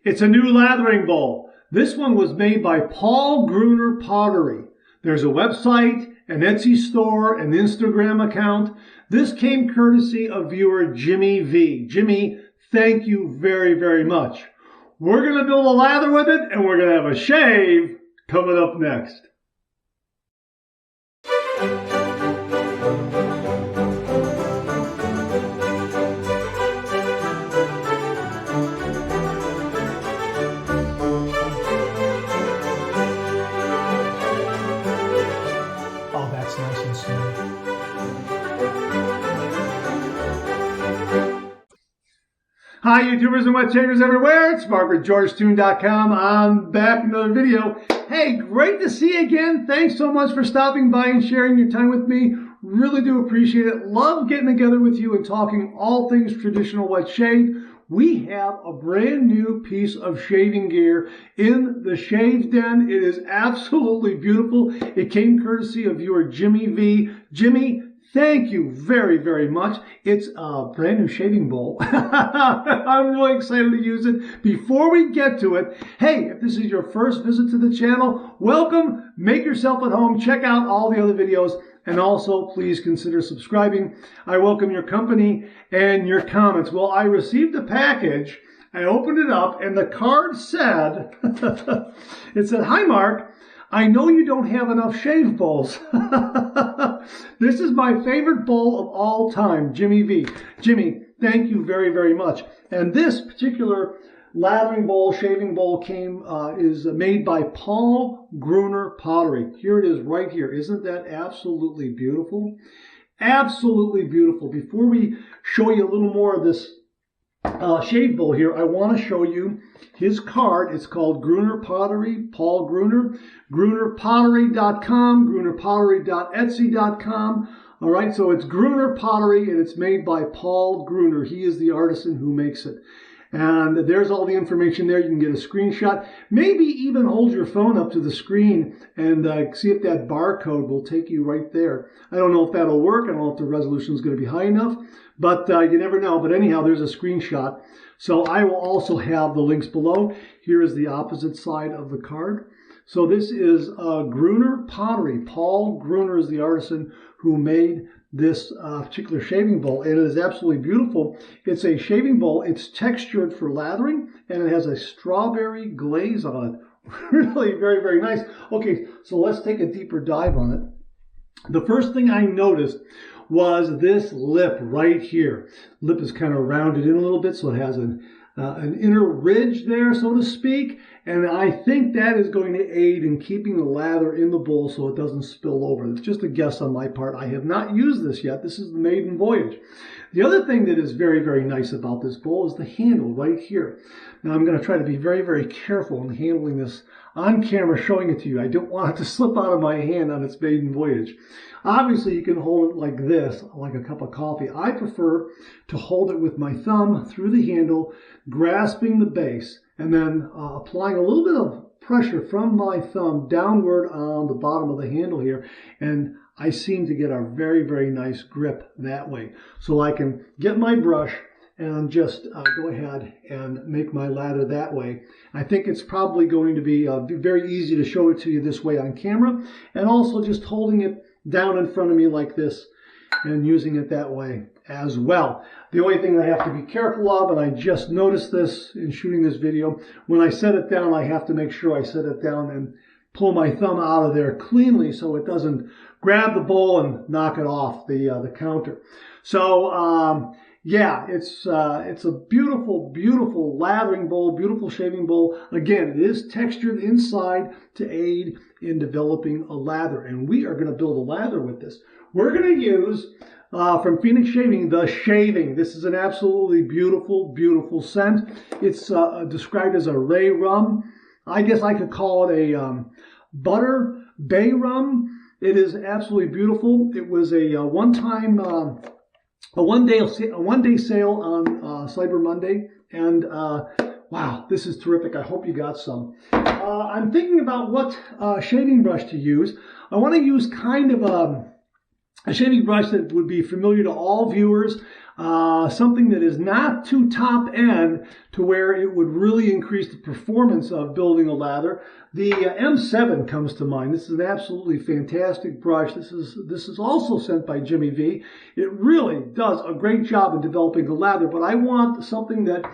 It's a new lathering bowl. This one was made by Paul Gruner Pottery. There's a website, an Etsy store, an Instagram account. This came courtesy of viewer Jimmy V. Jimmy, thank you very, very much. We're going to build a lather with it, and we're going to have a shave coming up next. Hi YouTubers and wet shavers everywhere, it's Mark with GeorgeToon.com. I'm back in another video. Hey, great to see you again. Thanks so much for stopping by and sharing your time with me. Really do appreciate it. Love getting together with you and talking all things traditional wet shave. We have a brand new piece of shaving gear in the Shave Den. It is absolutely beautiful. It came courtesy of viewer Jimmy V. Jimmy, thank you very, very much. It's a brand new shaving bowl. I'm really excited to use it. Before we get to it, hey, if this is your first visit to the channel, welcome. Make yourself at home. Check out all the other videos. And also, please consider subscribing. I welcome your company and your comments. Well, I received a package. I opened it up, and the card said, it said, "Hi, Mark. I know you don't have enough shave bowls." This is my favorite bowl of all time, Jimmy V. Jimmy, thank you very, very much. And this particular lathering bowl, shaving bowl is made by Paul Gruner Pottery. Here it is right here. Isn't that absolutely beautiful? Absolutely beautiful. Before we show you a little more of this shave bowl here, I want to show you his card. It's called Gruner Pottery, Paul Gruner, grunerpottery.com, grunerpottery.etsy.com. All right, so it's Gruner Pottery, and it's made by Paul Gruner. He is the artisan who makes it. And there's all the information there. You can get a screenshot. Maybe even hold your phone up to the screen and see if that barcode will take you right there. I don't know if that'll work. I don't know if the resolution is going to be high enough, but you never know. But anyhow, there's a screenshot. So I will also have the links below. Here is the opposite side of the card. So this is Gruner Pottery. Paul Gruner is the artisan who made this particular shaving bowl, and it is absolutely beautiful. It's a shaving bowl. It's textured for lathering, and it has a strawberry glaze on it. Really very, very nice. Okay, so let's take a deeper dive on it. The first thing I noticed was this lip right here. Lip is kind of rounded in a little bit, so it has an inner ridge there, so to speak, and I think that is going to aid in keeping the lather in the bowl so it doesn't spill over. It's just a guess on my part. I have not used this yet. This is the maiden voyage. The other thing that is very, very nice about this bowl is the handle right here. Now I'm going to try to be very, very careful in handling this on camera, showing it to you. I don't want it to slip out of my hand on its maiden voyage. Obviously, you can hold it like this, like a cup of coffee. I prefer to hold it with my thumb through the handle, grasping the base, and then applying a little bit of pressure from my thumb downward on the bottom of the handle here. And I seem to get a very, very nice grip that way. So I can get my brush and just go ahead and make my lather that way. I think it's probably going to be very easy to show it to you this way on camera, and also just holding it down in front of me like this and using it that way as well. The only thing I have to be careful of, and I just noticed this in shooting this video, when I set it down, I have to make sure I set it down and pull my thumb out of there cleanly so it doesn't grab the bowl and knock it off the counter. So yeah, it's a beautiful, beautiful lathering bowl, beautiful shaving bowl. Again, it is textured inside to aid in developing a lather, and we are going to build a lather with this. We're going to use from Phoenix Shaving, the Shaving. This is an absolutely beautiful, beautiful scent. It's described as a Ray rum. I guess I could call it a butter bay rum. It is absolutely beautiful. It was a one-time a one-day sale on Cyber Monday, and wow, this is terrific. I hope you got some. I'm thinking about what shaving brush to use. I want to use kind of a shaving brush that would be familiar to all viewers. something that is not too top end to where it would really increase the performance of building a lather. The M7 comes to mind. This is an absolutely fantastic brush. This is also sent by Jimmy V. It really does a great job in developing a lather, but I want something that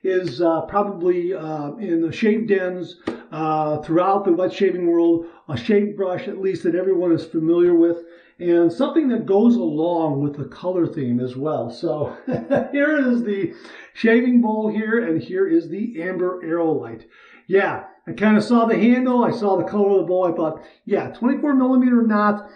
is probably in the shave dens throughout the wet shaving world, a shave brush at least that everyone is familiar with, and something that goes along with the color theme as well. So here is the shaving bowl here, and here is the amber aerolite. Yeah, I kind of saw the handle, I saw the color of the bowl, I thought, yeah, 24 millimeter knot.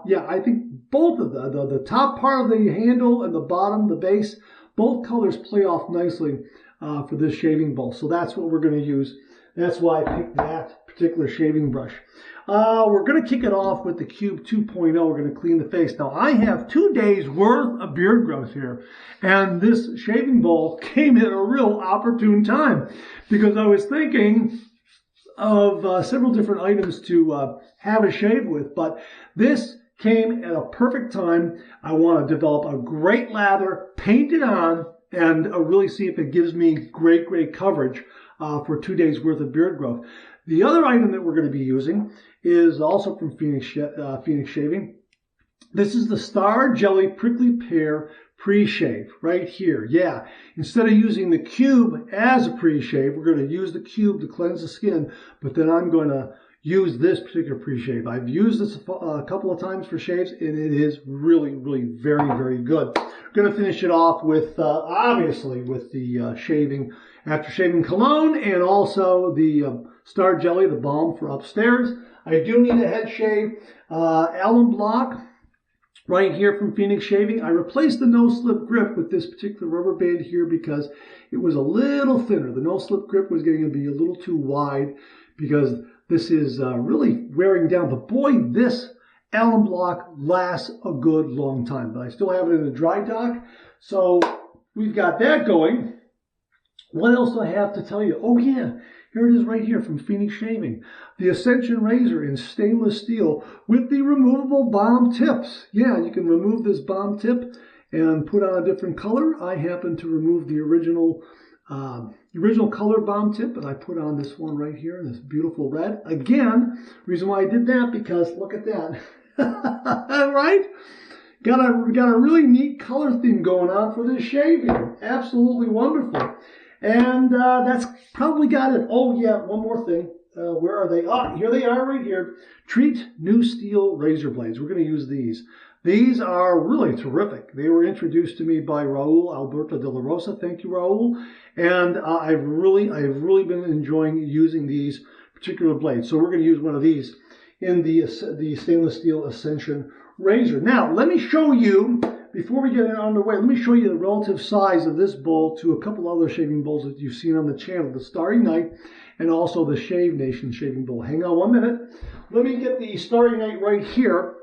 Yeah, I think both of the top part of the handle and the bottom, the base, both colors play off nicely for this shaving bowl. So that's what we're going to use. That's why I picked that particular shaving brush. We're going to kick it off with the Cube 2.0. We're going to clean the face. Now, I have 2 days worth of beard growth here, and this shaving bowl came at a real opportune time because I was thinking of several different items to have a shave with, but this came at a perfect time. I want to develop a great lather, paint it on, and really see if it gives me great coverage for 2 days worth of beard growth. The other item that we're going to be using is also from Phoenix Shaving. This is the Star Jelly Prickly Pear pre-shave right here. Yeah, instead of using the cube as a pre-shave, we're going to use the cube to cleanse the skin, but then I'm going to use this particular pre-shave. I've used this a couple of times for shaves, and it is really very good. We're going to finish it off with, obviously, with the after shaving cologne, and also the Star Jelly, the balm for upstairs. I do need a head shave. Alum Block right here from Phoenix Shaving. I replaced the no-slip grip with this particular rubber band here because it was a little thinner. The no-slip grip was getting to be a little too wide because this is really wearing down. But boy, this Alum Block lasts a good long time. But I still have it in the dry dock. So we've got that going. What else do I have to tell you? Oh yeah, here it is right here from Phoenix Shaving. The Ascension Razor in stainless steel with the removable balm tips. Yeah, you can remove this balm tip and put on a different color. I happen to remove the original color balm tip, and I put on this one right here, this beautiful red. Again, reason why I did that, because look at that. Right? Got a really neat color theme going on for this shaving. Absolutely wonderful. And that's probably got it. Oh yeah, one more thing. Where are they? Ah, here they are right here. Treat New Steel razor blades. We're going to use these. These are really terrific. They were introduced to me by Raul Alberto de la Rosa. Thank you, Raul. And I've really been enjoying using these particular blades. So we're going to use one of these in the stainless steel Ascension razor. Now, let me show you, before we get it underway, let me show you the relative size of this bowl to a couple other shaving bowls that you've seen on the channel, the Starry Night and also the Shave Nation shaving bowl. Hang on 1 minute. Let me get the Starry Night right here.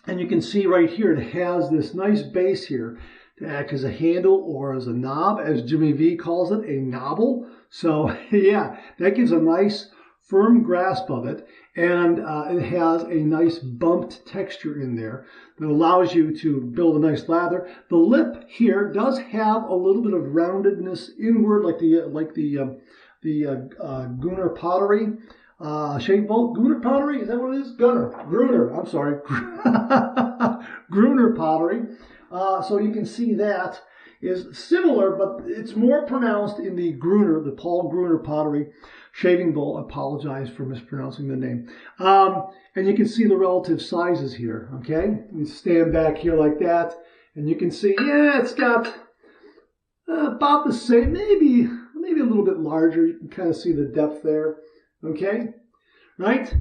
And you can see right here, it has this nice base here to act as a handle or as a knob, as Jimmy V calls it, a knobble. So yeah, that gives a nice firm grasp of it. And it has a nice bumped texture in there that allows you to build a nice lather. The lip here does have a little bit of roundedness inward, like the Gruner Pottery shave bowl. Gruner Pottery, is that what it is? Gruner, I'm sorry. Gruner Pottery. So you can see that is similar, but it's more pronounced in the Gruner, the Paul Gruner Pottery shaving bowl. I apologize for mispronouncing the name. And you can see the relative sizes here, okay? You stand back here like that, and you can see, yeah, it's got about the same, maybe a little bit larger. You can kind of see the depth there, okay? Right?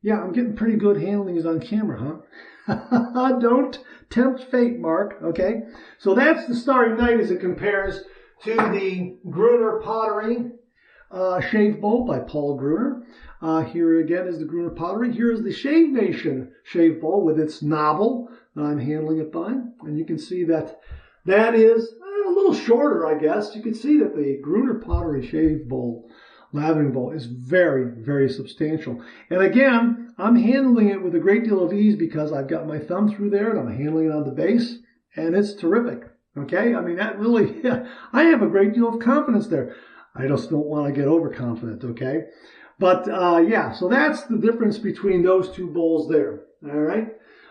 Yeah, I'm getting pretty good handling these on camera, huh? Don't tempt fate, Mark, okay? So that's the Starry Night as it compares to the Gruner Pottery shave bowl by Paul Gruner. Here again is the Gruner Pottery. Here is the Shave Nation shave bowl with its knobble that I'm handling it by. And you can see that that is a little shorter, I guess. You can see that the Gruner Pottery shave bowl, lathering bowl, is very substantial. And again, I'm handling it with a great deal of ease because I've got my thumb through there and I'm handling it on the base, and it's terrific. Okay, I mean, that really, I have a great deal of confidence there. I just don't want to get overconfident, okay? But yeah, so that's the difference between those two bowls there, all right?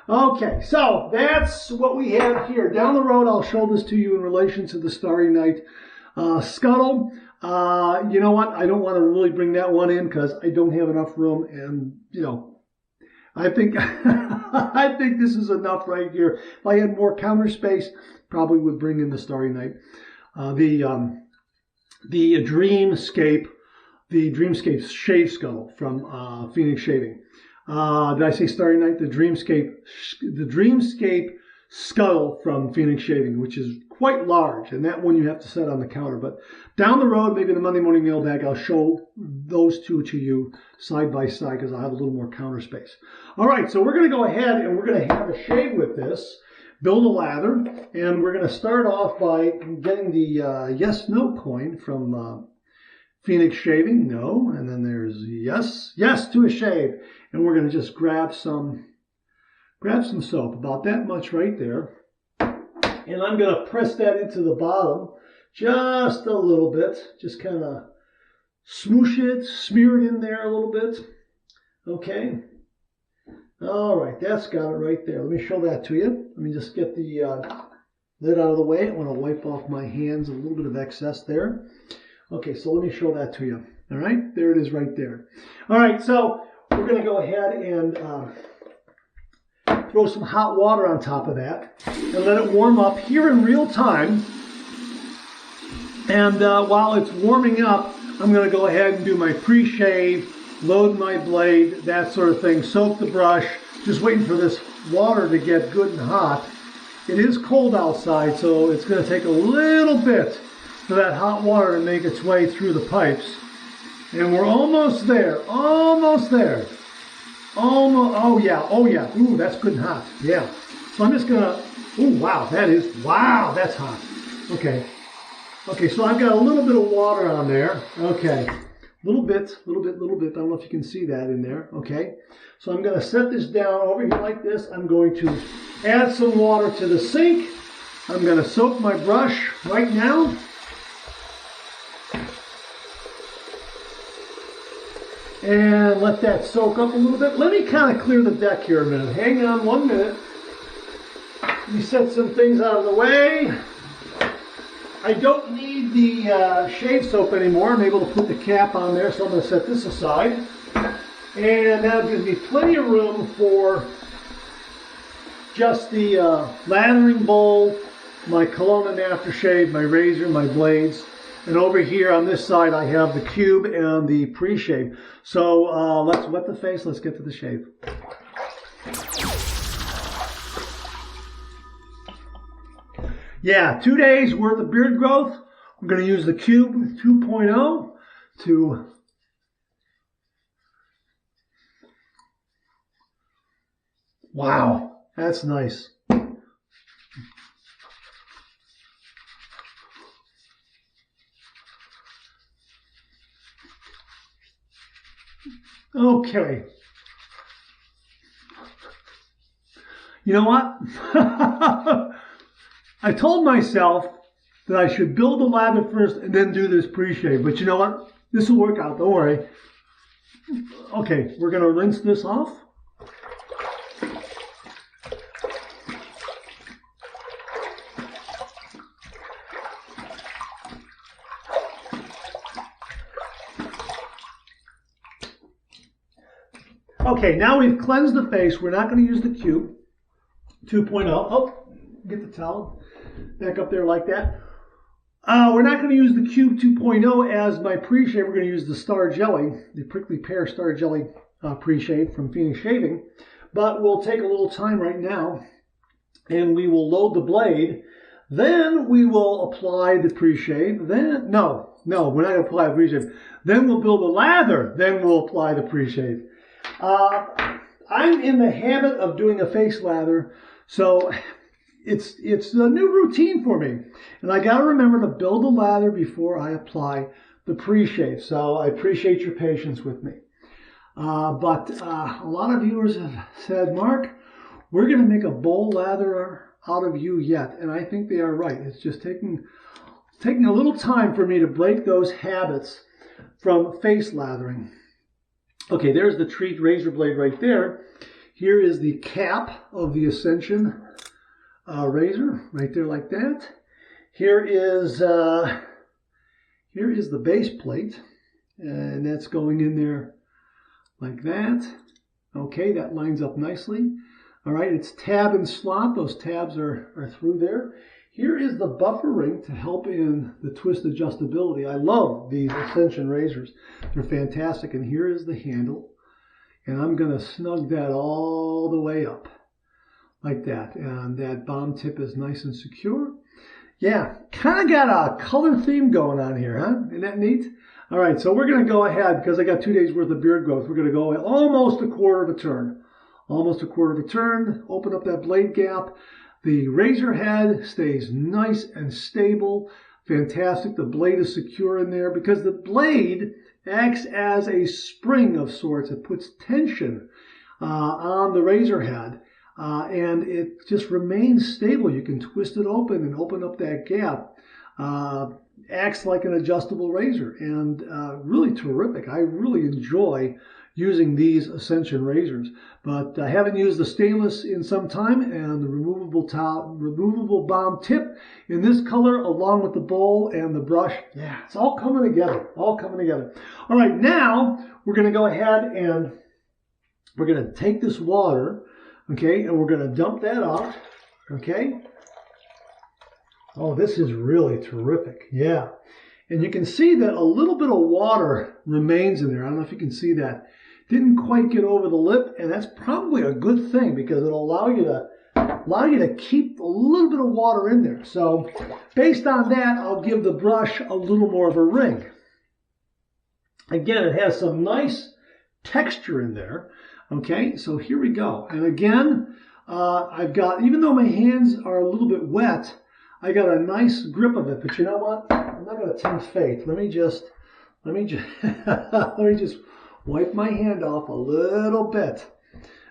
Okay, so that's what we have here. Down the road, I'll show this to you in relation to the Starry Night scuttle. You know what? I don't want to really bring that one in because I don't have enough room, and you know, I think I think this is enough right here. If I had more counter space, probably would bring in the Starry Night, the Dreamscape shave scuttle from Phoenix Shaving. Did I say Starry Night? The Dreamscape scuttle from Phoenix Shaving, which is quite large, and that one you have to set on the counter. But down the road, maybe in the Monday morning mailbag, I'll show those two to you side by side because I'll have a little more counter space. All right, so we're going to go ahead and we're going to have a shave with this, build a lather, and we're going to start off by getting the yes/no coin from Phoenix Shaving. No, and then there's yes to a shave, and we're going to just grab some soap, about that much right there. And I'm going to press that into the bottom just a little bit. Just kind of smoosh it, smear it in there a little bit. Okay. All right, that's got it right there. Let me show that to you. Let me just get the lid out of the way. I want to wipe off my hands, a little bit of excess there. Okay, so let me show that to you. All right, there it is right there. All right, so we're going to go ahead and throw some hot water on top of that and let it warm up here in real time. And while it's warming up, I'm going to go ahead and do my pre-shave, load my blade, that sort of thing, soak the brush, just waiting for this water to get good and hot. It is cold outside, so it's going to take a little bit for that hot water to make its way through the pipes. And we're almost there, almost there. Almost, oh yeah, ooh, that's good and hot, yeah. So I'm just gonna, ooh, wow, that's hot. Okay, so I've got a little bit of water on there, okay. Little bit, I don't know if you can see that in there, okay. So I'm gonna set this down over here like this. I'm going to add some water to the sink. I'm gonna soak my brush right now. And let that soak up a little bit. Let me kind of clear the deck here a minute. Hang on 1 minute. Let me set some things out of the way. I don't need the shave soap anymore. I'm able to put the cap on there, so I'm going to set this aside. And that gives me plenty of room for just the lathering bowl, my cologne and aftershave, my razor, my blades. And over here on this side, I have the cube and the pre-shave. So let's wet the face. Let's get to the shave. Yeah, 2 days worth of beard growth. We're going to use the Cube 2.0 to wow, that's nice. Okay. You know what? I told myself that I should build the lather first and then do this pre-shave. But you know what? This will work out. Don't worry. Okay, we're going to rinse this off. Okay, now we've cleansed the face. We're not going to use the Cube 2.0. Oh, get the towel back up there like that. We're not going to use the Cube 2.0 as my pre-shave. We're going to use the Star Jelly, the Prickly Pear Star Jelly pre-shave from Phoenix Shaving. But we'll take a little time right now, and we will load the blade. Then we will apply the pre-shave. Then, no, we're not going to apply the pre-shave. Then we'll build a lather. Then we'll apply the pre-shave. I'm in the habit of doing a face lather, so it's a new routine for me. And I got to remember to build a lather before I apply the pre-shave. So I appreciate your patience with me. But a lot of viewers have said, Mark, we're going to make a bowl latherer out of you yet. And I think they are right. It's just taking a little time for me to break those habits from face lathering. Okay, there's the treat razor blade right there. Here is the cap of the Ascension razor right there like that. Here is the base plate, and that's going in there like that. Okay, that lines up nicely. All right, it's tab and slot. Those tabs are through there. Here is the buffer ring to help in the twist adjustability. I love these Ascension razors. They're fantastic. And here is the handle. And I'm going to snug that all the way up like that. And that bomb tip is nice and secure. Yeah, kind of got a color theme going on here, huh? Isn't that neat? All right, so we're going to go ahead, because I got 2 days worth of beard growth. We're going to go almost a quarter of a turn. Almost a quarter of a turn. Open up that blade gap. The razor head stays nice and stable. Fantastic. The blade is secure in there because the blade acts as a spring of sorts. It puts tension on the razor head. And it just remains stable. You can twist it open and open up that gap. Acts like an adjustable razor, and really terrific. I really enjoy using these Ascension razors, but I haven't used the stainless in some time, and the removable bomb tip in this color, along with the bowl and the brush. Yeah, it's all coming together. All coming together. All right, now we're going to go ahead and we're going to take this water. Okay, and we're going to dump that out, okay? Oh, this is really terrific, yeah. And you can see that a little bit of water remains in there. I don't know if you can see that. Didn't quite get over the lip, and that's probably a good thing because it'll allow you to keep a little bit of water in there. So based on that, I'll give the brush a little more of a ring. Again, it has some nice texture in there. Okay, so here we go. And again, I've got, even though my hands are a little bit wet, I got a nice grip of it. But you know what? I'm not going to tempt fate. Let me just wipe my hand off a little bit.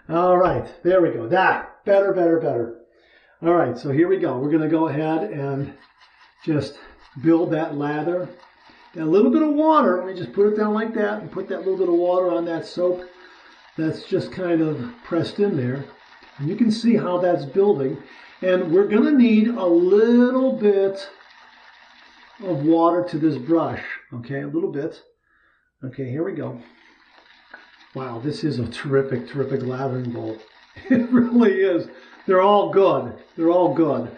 All right, there we go. That, better. All right, so here we go. We're going to go ahead and just build that lather. And a little bit of water. Let me just put it down like that and put that little bit of water on that soap. That's just kind of pressed in there. And you can see how that's building. And we're going to need a little bit of water to this brush. Okay, a little bit. Okay, here we go. Wow, this is a terrific lathering bowl. It really is. They're all good. They're all good.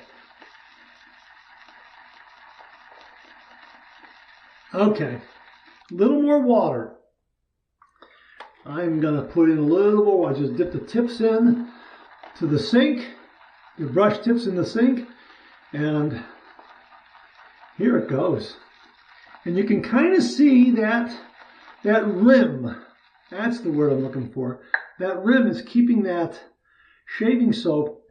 Okay, a little more water. I'm going to put in a little more. I just dip the tips in to the sink, the brush tips in the sink, and here it goes. And you can kind of see that rim. That's the word I'm looking for. That rim is keeping that shaving soap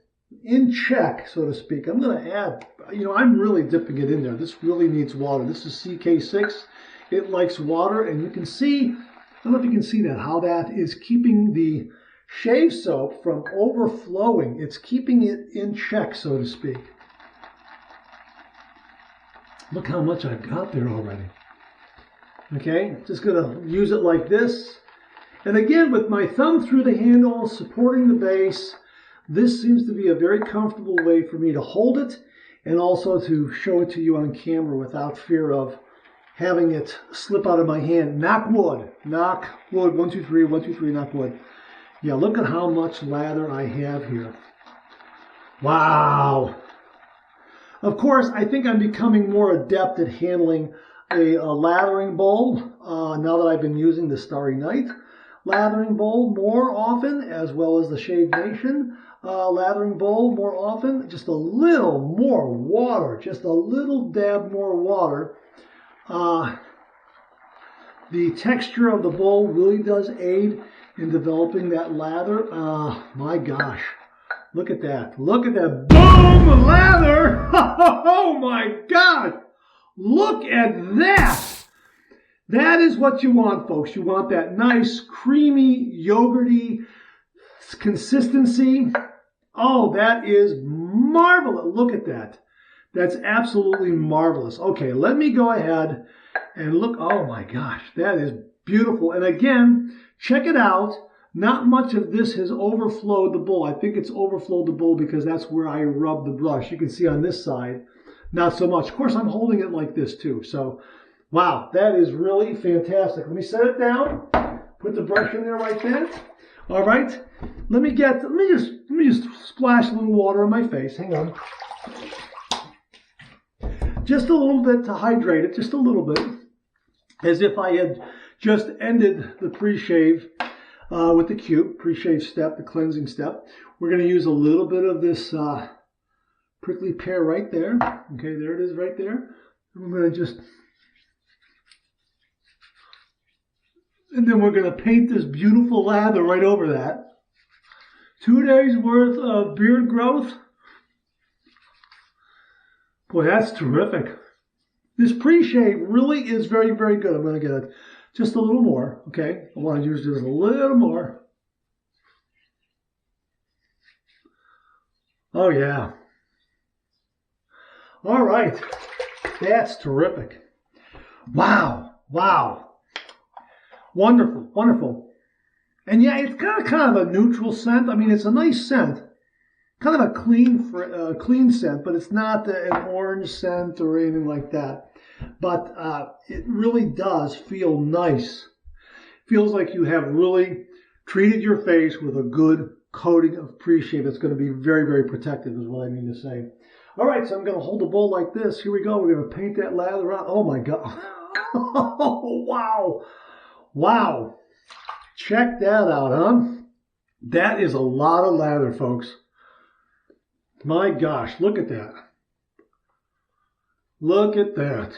in check, so to speak. I'm going to add, I'm really dipping it in there. This really needs water. This is CK6. It likes water, and you can see, I don't know if you can see that, how that is keeping the shave soap from overflowing. It's keeping it in check, so to speak. Look how much I've got there already. Okay, just going to use it like this. And again, with my thumb through the handle, supporting the base, this seems to be a very comfortable way for me to hold it and also to show it to you on camera without fear of having it slip out of my hand. Knock wood. Knock wood. 1, 2, 3. 1, 2, 3. Knock wood. Yeah, look at how much lather I have here. Wow. Of course, I think I'm becoming more adept at handling a lathering bowl now that I've been using the Starry Night lathering bowl more often, as well as the Shave Nation lathering bowl more often. Just a little more water, just a little dab more water. The texture of the bowl really does aid in developing that lather. My gosh, look at that. Look at that. Boom, lather. Oh my God. Look at that. That is what you want, folks. You want that nice, creamy, yogurty consistency. Oh, that is marvelous. Look at that. That's absolutely marvelous. Okay, let me go ahead and look. Oh my gosh, that is beautiful. And again, check it out. Not much of this has overflowed the bowl. I think it's overflowed the bowl because that's where I rub the brush. You can see on this side, not so much. Of course, I'm holding it like this too. So, wow, that is really fantastic. Let me set it down. Put the brush in there like that. All right. Let me just splash a little water on my face. Hang on. Just a little bit to hydrate it, just a little bit, as if I had just ended the pre-shave with the cube, pre-shave step, the cleansing step. We're going to use a little bit of this prickly pear right there. Okay, there it is right there. And we're going to just, and then we're going to paint this beautiful lather right over that. 2 days worth of beard growth. Boy, that's terrific. This pre-shave really is very, very good. I'm going to get it just a little more, okay? I want to use just a little more. Oh, yeah. All right. That's terrific. Wow. Wow. Wonderful. Wonderful. And yeah, it's got kind of a neutral scent. I mean, it's a nice scent. Kind of a clean scent, but it's not an orange scent or anything like that. But it really does feel nice. Feels like you have really treated your face with a good coating of pre-shave. That's going to be very, very protective is what I mean to say. All right, so I'm going to hold the bowl like this. Here we go. We're going to paint that lather on. Oh, my God. Oh, wow. Wow. Check that out, huh? That is a lot of lather, folks. My gosh, look at that. Look at that.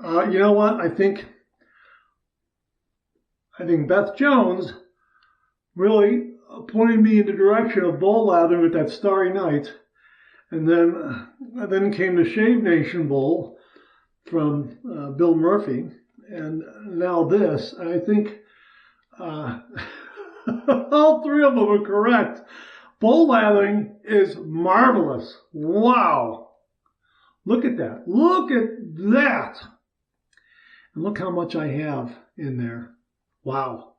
You know what? I think Beth Jones really pointed me in the direction of bowl lathering with that Starry Night. And then came the Shave Nation Bowl from Bill Murphy. And now this. And I think all three of them are correct. Bowl lathering is marvelous. Wow. Look at that. Look at that. And look how much I have in there. Wow.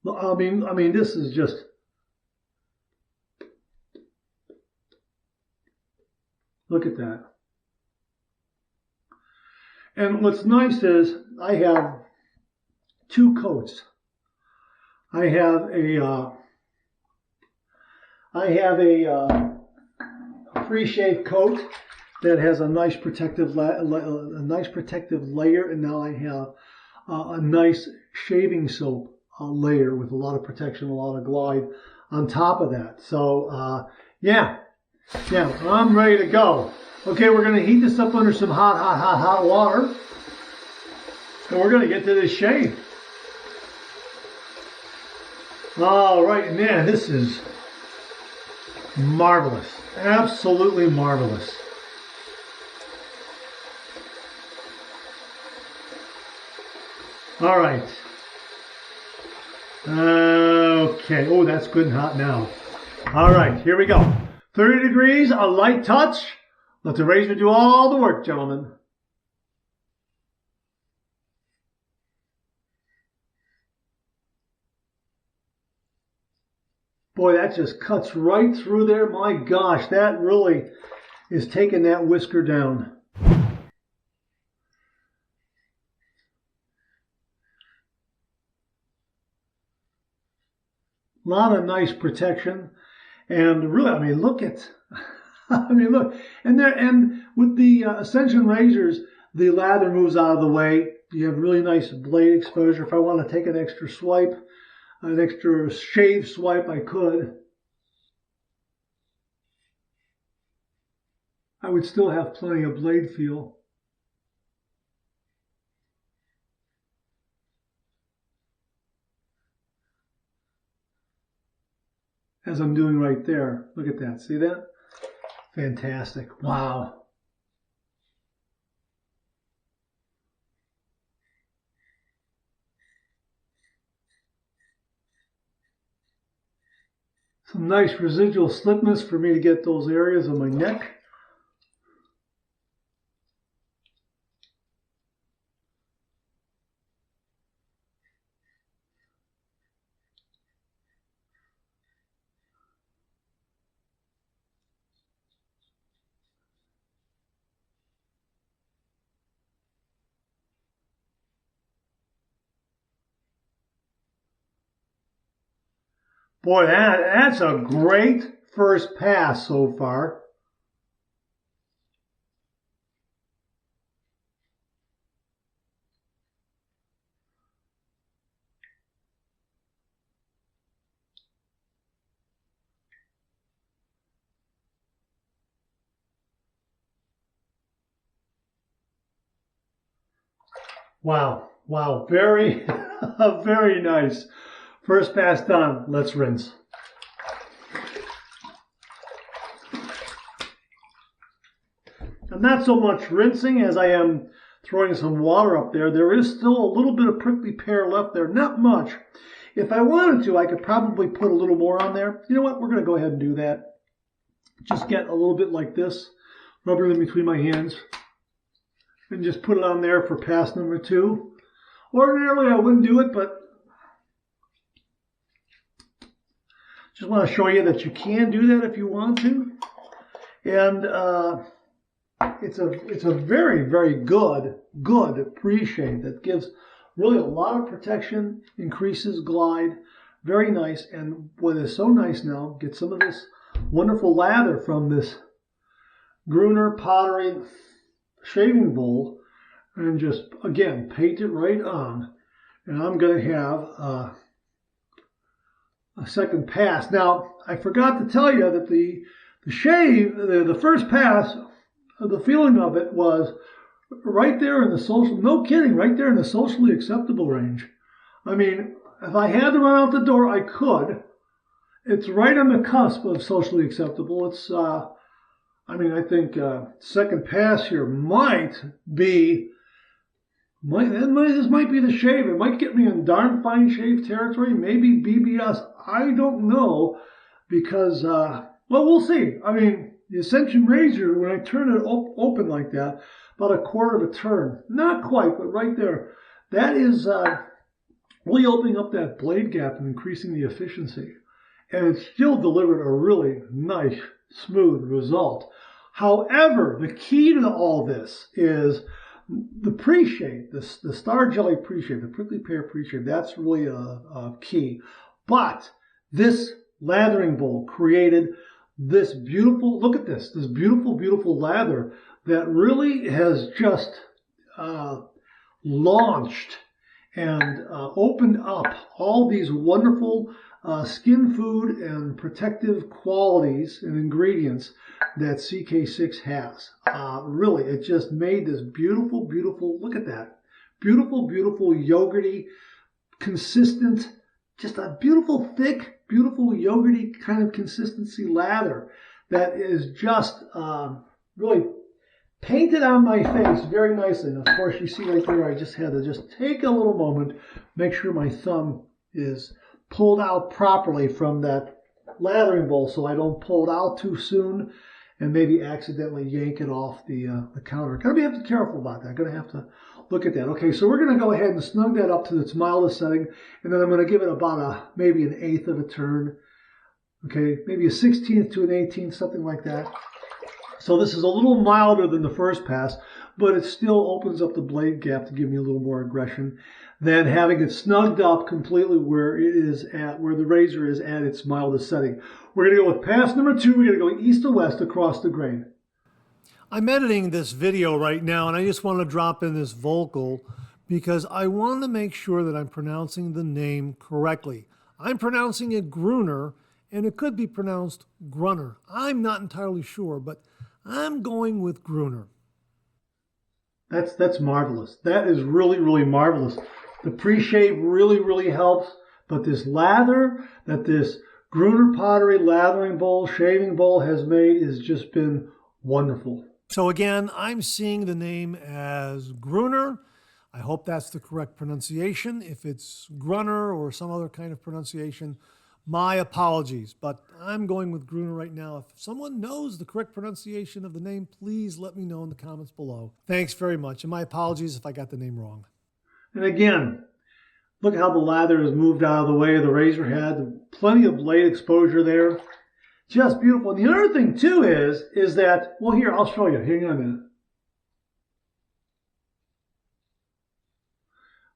I mean, this is just, look at that. And what's nice is I have 2 coats. I have a pre-shave coat that has a nice protective layer, and now I have a nice shaving soap layer with a lot of protection, a lot of glide on top of that. So yeah, I'm ready to go. Okay, we're going to heat this up under some hot water, and we're going to get to this shave. All right, man, this is marvelous. Absolutely marvelous. All right. Okay. Oh, that's good and hot now. All right, here we go. 30 degrees, a light touch. Let the razor do all the work, gentlemen. Boy, that just cuts right through there. My gosh, that really is taking that whisker down. A lot of nice protection. And really, I mean, look at, look. And with the Ascension razors, the lather moves out of the way. You have really nice blade exposure. If I want to take an extra swipe, an extra shave swipe, I could. I would still have plenty of blade feel. As I'm doing right there. Look at that. See that? Fantastic. Wow. Some nice residual slipness for me to get those areas of my neck. Boy, that's a great first pass so far. Wow, wow, very, very nice. First pass done. Let's rinse. And not so much rinsing as I am throwing some water up there. There is still a little bit of prickly pear left there, not much. If I wanted to, I could probably put a little more on there. You know what? We're going to go ahead and do that. Just get a little bit like this, rub it in between my hands, and just put it on there for pass number 2. Ordinarily, I wouldn't do it, but just want to show you that you can do that if you want to. And it's a very, very good pre-shave that gives really a lot of protection, increases glide, very nice. And what is so nice now, get some of this wonderful lather from this Gruner Pottery shaving bowl and just, again, paint it right on. And I'm going to have a second pass. Now, I forgot to tell you that the shave, the first pass, the feeling of it was right there in the social, no kidding, right there in the socially acceptable range. I mean, if I had to run out the door, I could. It's right on the cusp of socially acceptable. It's, I mean, I think second pass here might be, this might be the shave. It might get me in darn fine shave territory, maybe BBS. I don't know because, well, we'll see. I mean, the Ascension Razor, when I turn it open like that, about a quarter of a turn, not quite, but right there, that is really opening up that blade gap and increasing the efficiency. And it still delivered a really nice, smooth result. However, the key to all this is the pre-shave, the Star Jelly pre-shave, the prickly pear pre-shave. That's really a key. But this lathering bowl created this beautiful, look at this beautiful, beautiful lather that really has just launched and opened up all these wonderful skin food and protective qualities and ingredients that CK6 has. Really, it just made this beautiful, beautiful, look at that, beautiful, beautiful yogurty, consistent, just a beautiful, thick, beautiful yogurty kind of consistency lather that is just really painted on my face very nicely. And of course, you see right there, I just had to just take a little moment, make sure my thumb is pulled out properly from that lathering bowl so I don't pull it out too soon and maybe accidentally yank it off the counter. Gotta be careful about that. Gonna have to look at that. Okay, so we're gonna go ahead and snug that up to its mildest setting, and then I'm gonna give it about maybe an 1/8 of a turn. Okay, maybe a 16th to an 18th, something like that. So this is a little milder than the first pass, but it still opens up the blade gap to give me a little more aggression than having it snugged up completely where it is at, where the razor is at its mildest setting. We're going to go with pass number 2. We're going to go east to west across the grain. I'm editing this video right now, and I just want to drop in this vocal because I want to make sure that I'm pronouncing the name correctly. I'm pronouncing it Gruner, and it could be pronounced Gruner. I'm not entirely sure, but I'm going with Gruner. That's marvelous. That is really, really marvelous. The pre-shave really, really helps, but this lather that this Gruner Pottery lathering bowl, shaving bowl has made has just been wonderful. So again, I'm seeing the name as Gruner. I hope that's the correct pronunciation. If it's Gruner or some other kind of pronunciation, My apologies, but I'm going with Gruner right now. If someone knows the correct pronunciation of the name, please let me know in the comments below. Thanks very much, and my apologies if I got the name wrong. And again, look how the lather has moved out of the way of the razor head. Plenty of blade exposure there. Just beautiful. And the other thing too is that, well, here, I'll show you. Hang on a minute.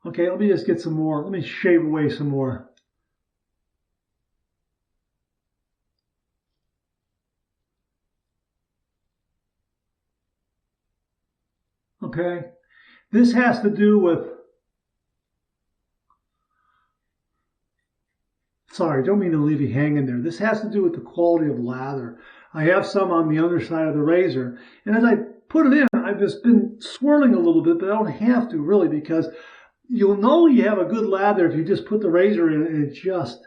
Okay, let me just get some more. Let me shave away some more. Okay, this has to do with, sorry, don't mean to leave you hanging there. This has to do with the quality of lather. I have some on the underside of the razor, and as I put it in, I've just been swirling a little bit, but I don't have to really, because you'll know you have a good lather if you just put the razor in and it just,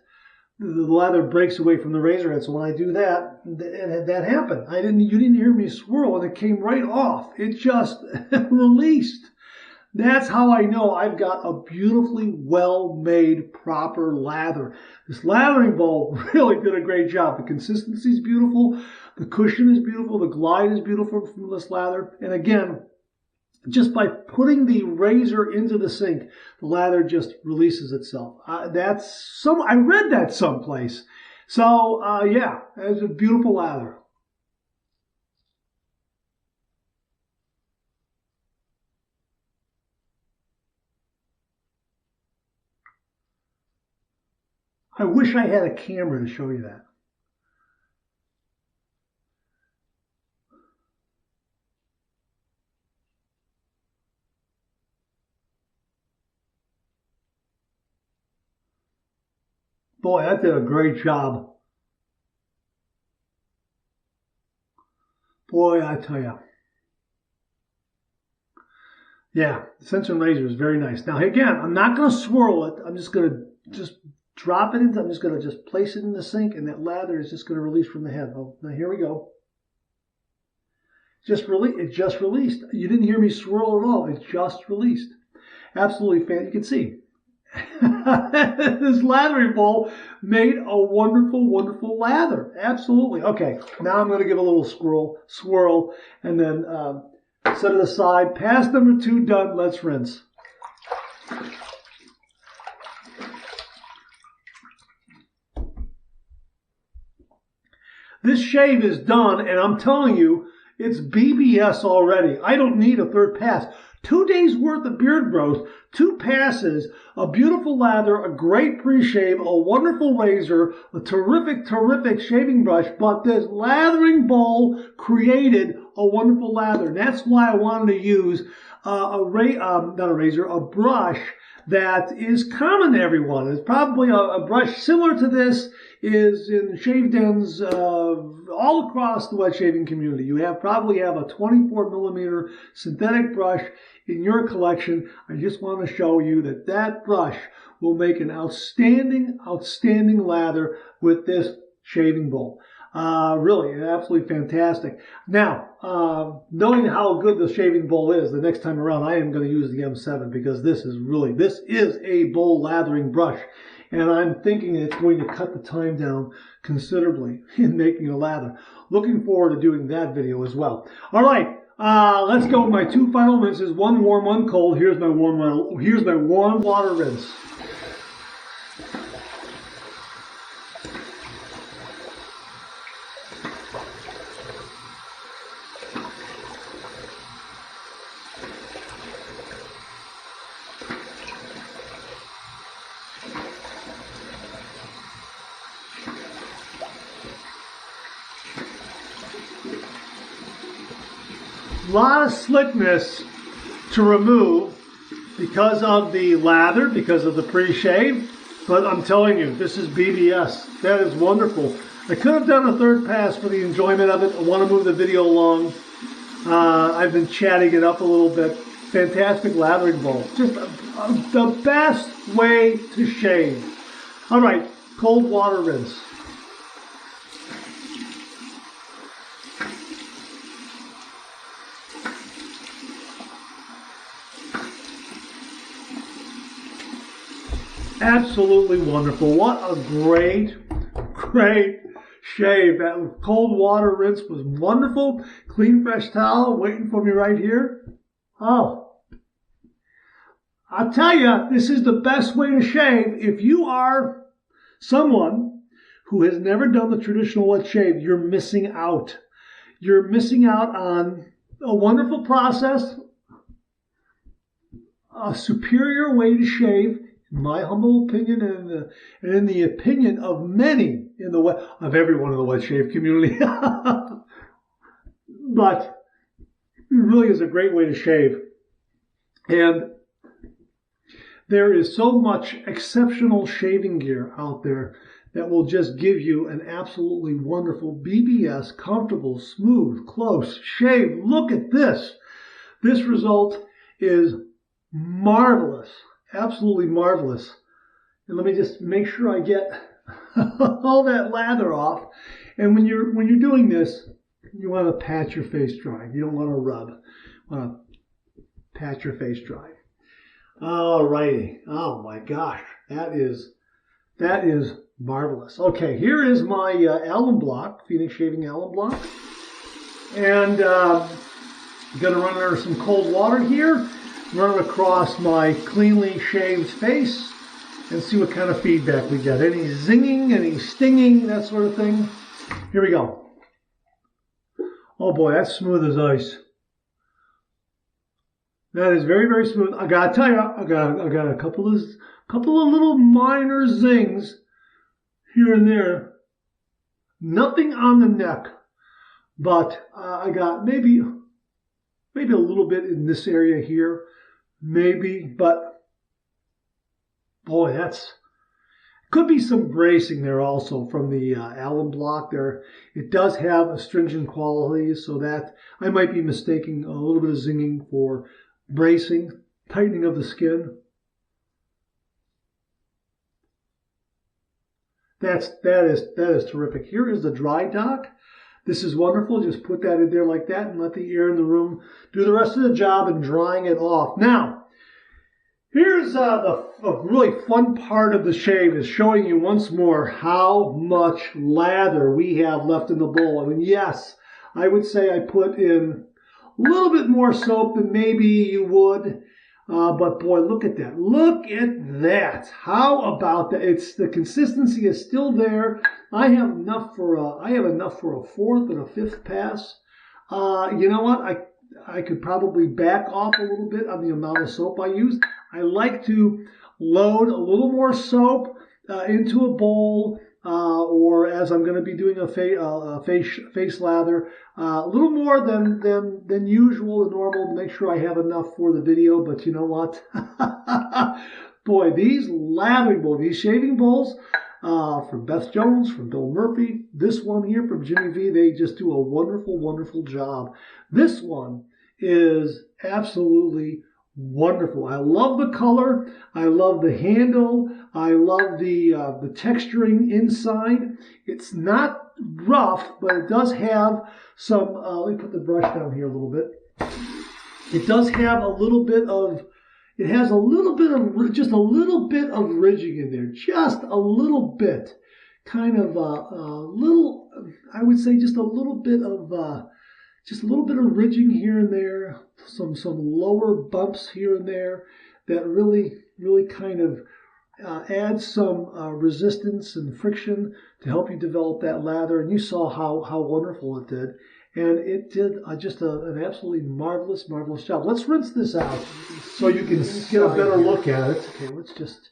the lather breaks away from the razor head. So when I do that, that happened. You didn't hear me swirl, and it came right off. It just released. That's how I know I've got a beautifully well-made, proper lather. This lathering bowl really did a great job. The consistency is beautiful. The cushion is beautiful. The glide is beautiful from this lather. And again, just by putting the razor into the sink, the lather just releases itself. I read that someplace. So yeah, it's a beautiful lather. I wish I had a camera to show you that. Boy, that did a great job. Boy, I tell you. Yeah, the sensor razor is very nice. Now, again, I'm not going to swirl it. I'm just going to drop it into, I'm just going to just place it in the sink, and that lather is just going to release from the head. Oh, now here we go. It just released. You didn't hear me swirl at all. It just released. Absolutely fantastic. You can see. This lathering bowl made a wonderful, wonderful lather. Absolutely. Okay, now I'm going to give a little swirl, and then set it aside. Pass number 2 done. Let's rinse. This shave is done, and I'm telling you, it's BBS already. I don't need a third pass. 2 days worth of beard growth, 2 passes, a beautiful lather, a great pre-shave, a wonderful razor, a terrific, terrific shaving brush, but this lathering bowl created a wonderful lather. And that's why I wanted to use a brush that is common to everyone. It's probably a brush similar to this is in shave dens all across the wet shaving community. You probably have a 24 millimeter synthetic brush in your collection. I just want to show you that brush will make an outstanding, outstanding lather with this shaving bowl. Really, absolutely fantastic. Now, knowing how good the shaving bowl is, the next time around I am going to use the M7 because this is a bowl lathering brush. And I'm thinking it's going to cut the time down considerably in making a lather. Looking forward to doing that video as well. All right, let's go with my 2 final rinses. One warm, one cold. Here's my warm water rinse. A lot of slickness to remove because of the lather, because of the pre-shave, but I'm telling you, this is BBS. That is wonderful. I could have done a third pass for the enjoyment of it. I want to move the video along. I've been chatting it up a little bit. Fantastic lathering bowl. Just the best way to shave. All right, cold water rinse. Absolutely wonderful. What a great great shave. That cold water rinse was wonderful. Clean, fresh towel waiting for me right here. Oh, I'll tell you, this is the best way to shave. If you are someone who has never done the traditional wet shave, you're missing out. You're missing out on a wonderful process, a superior way to shave, in my humble opinion, and in the opinion of many of everyone in the wet shave community. But it really is a great way to shave. And there is so much exceptional shaving gear out there that will just give you an absolutely wonderful BBS, comfortable, smooth, close shave. Look at this. This result is marvelous, absolutely marvelous. And let me just make sure I get all that lather off. And when you're doing this, you want to pat your face dry. You don't want to rub. You want to pat your face dry. All righty. Oh my gosh, that is marvelous. Okay, here is my alum block, Phoenix Shaving Alum Block. And I'm going to run under some cold water here, run it across my cleanly shaved face, and see what kind of feedback we get. Any zinging, any stinging, that sort of thing. Here we go. Oh boy, that's smooth as ice. That is very, very smooth. I gotta tell you, I got a couple of little minor zings here and there. Nothing on the neck, but I got maybe a little bit in this area here, maybe. But boy, could be some bracing there also from the alum block there. It does have astringent qualities, so that I might be mistaking a little bit of zinging for bracing, tightening of the skin. That is terrific. Here is the dry dock. This is wonderful. Just put that in there like that and let the air in the room do the rest of the job in drying it off. Now, here's the really fun part of the shave, is showing you once more how much lather we have left in the bowl. I mean, yes, I would say I put in a little bit more soap than maybe you would, but boy, look at that. Look at that. How about that? The consistency is still there. I have enough for a fourth and a fifth pass. You know what? I could probably back off a little bit on the amount of soap I use. I like to load a little more soap into a bowl, or as I'm going to be doing a face lather, a little more than usual and normal to make sure I have enough for the video. But you know what? Boy, these lathering bowls, these shaving bowls from Beth Jones, from Bill Murphy, this one here from Jimmy V, they just do a wonderful, wonderful job. This one is absolutely wonderful. I love the color. I love the handle. I love the texturing inside. It's not rough, but it does have some, let me put the brush down here a little bit. It does have a little bit of, it has a little bit of, just a little bit of ridging in there. Just a little bit. Kind of a little, I would say just a little bit of ridging here and there, some lower bumps here and there that really kind of add some resistance and friction to help you develop that lather. And you saw how wonderful it did. And it did just an absolutely marvelous job. Let's rinse this out so you can get a better look at it. Okay, let's just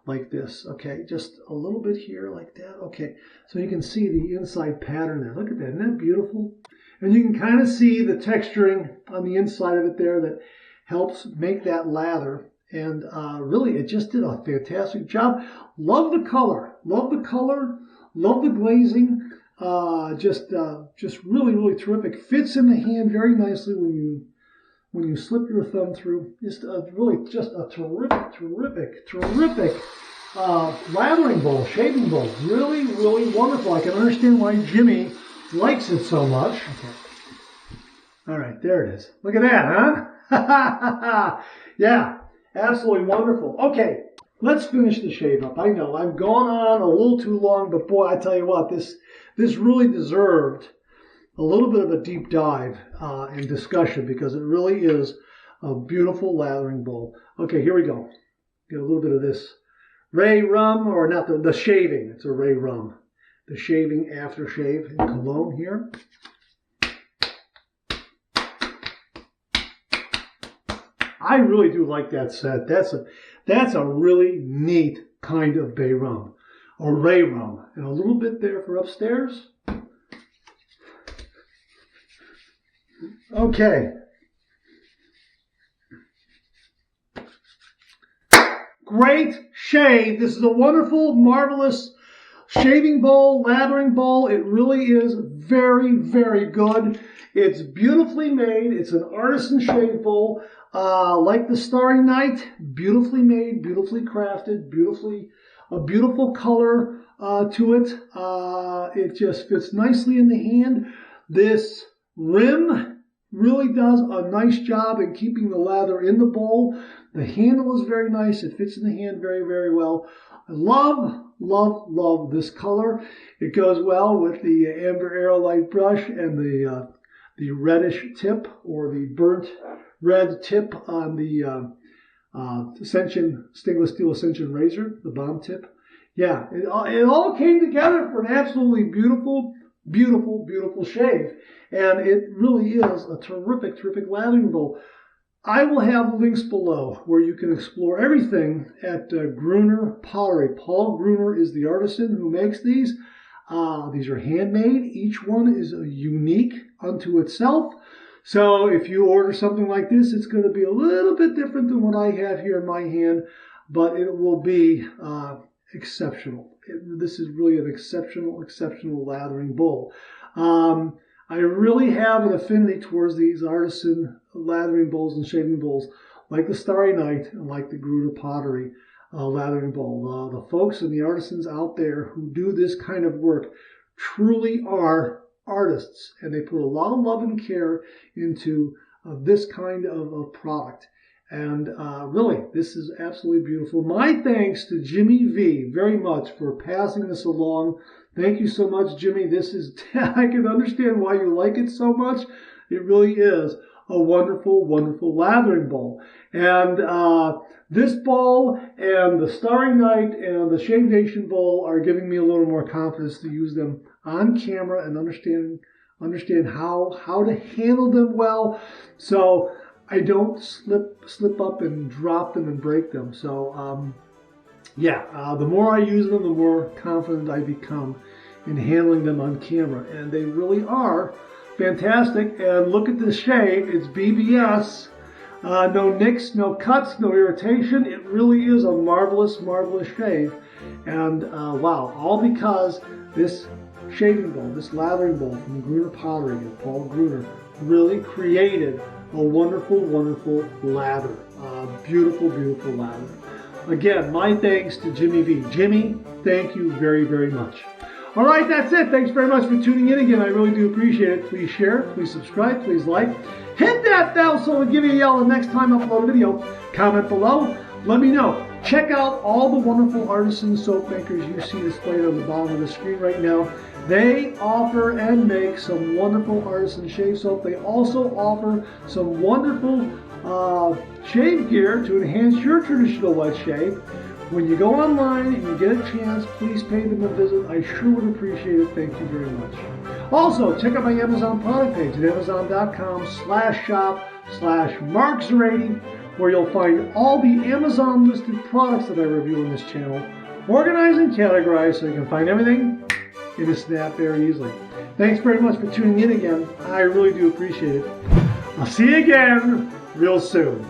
like this. Okay, just a little bit here like that. Okay, so you can see the inside pattern there. Look at that. Isn't that beautiful? And you can kind of see the texturing on the inside of it there that helps make that lather. And really, it just did a fantastic job. Love the color. Love the color. Love the glazing. Just really terrific. Fits in the hand very nicely when you slip your thumb through. Just a terrific lathering bowl, shaving bowl. Really wonderful. I can understand why Jimmy likes it so much. Okay. All right, there it is. Look at that, huh? Yeah, absolutely wonderful. Okay, let's finish the shave up. I know I've gone on a little too long, but boy, I tell you what, this really deserved a little bit of a deep dive and discussion, because it really is a beautiful lathering bowl. Okay, here we go. Get a little bit of this Ray Rum, or not the shaving. It's a Ray Rum. The shaving aftershave in cologne here. I really do like that scent. That's a really neat kind of bay rum, or Ray Rum. And a little bit there for upstairs. Okay. Great shave. This is a wonderful, marvelous shaving bowl, lathering bowl. It really is very, very good. It's beautifully made. It's an artisan shave bowl. Like the Starry Night, beautifully made, beautifully crafted, a beautiful color to it. It just fits nicely in the hand. This rim really does a nice job in keeping the lather in the bowl. The handle is very nice. It fits in the hand very, very well. I love, love, love this color. It goes well with the Amber Aerolite brush and the reddish tip, or the burnt red tip on the stainless steel Ascension razor, the bomb tip. Yeah, it all came together for an absolutely beautiful, beautiful, beautiful shave. And it really is a terrific, terrific lathering bowl. I will have links below where you can explore everything at Gruner Pottery. Paul Gruner is the artisan who makes these. These are handmade. Each one is unique unto itself. So if you order something like this, it's going to be a little bit different than what I have here in my hand, but it will be exceptional. This is really an exceptional, exceptional lathering bowl. I really have an affinity towards these artisan lathering bowls and shaving bowls, like the Starry Night and like the Gruner Pottery lathering bowl. The folks and the artisans out there who do this kind of work truly are artists, and they put a lot of love and care into this kind of product. And really, this is absolutely beautiful. My thanks to Jimmy V very much for passing this along. Thank you so much, Jimmy. This is, I can understand why you like it so much. It really is a wonderful, wonderful lathering bowl. And this bowl and the Starry Night and the Shave Nation bowl are giving me a little more confidence to use them on camera and understand how to handle them well, so I don't slip up and drop them and break them. So the more I use them, the more confident I become in handling them on camera. And they really are fantastic. And look at this shave. It's BBS. No nicks, no cuts, no irritation. It really is a marvelous, marvelous shave. And wow, all because this shaving bowl, this lathering bowl from Gruner Pottery and Paul Gruner really created a wonderful, wonderful lather. Beautiful, beautiful lather. Again, my thanks to Jimmy V. Jimmy, thank you very, very much. All right, that's it. Thanks very much for tuning in again. I really do appreciate it. Please share, please subscribe, please like. Hit that bell so it'll give you a yell the next time I upload a video. Comment below. Let me know. Check out all the wonderful artisan soap makers you see displayed on the bottom of the screen right now. They offer and make some wonderful artisan shave soap. They also offer some wonderful shave gear to enhance your traditional wet shave. When you go online and you get a chance, please pay them a visit. I sure would appreciate it. Thank you very much. Also, check out my Amazon product page at amazon.com/shop/marks80, where you'll find all the Amazon listed products that I review on this channel, organized and categorized so you can find everything in a snap very easily. Thanks very much for tuning in again. I really do appreciate it. I'll see you again real soon.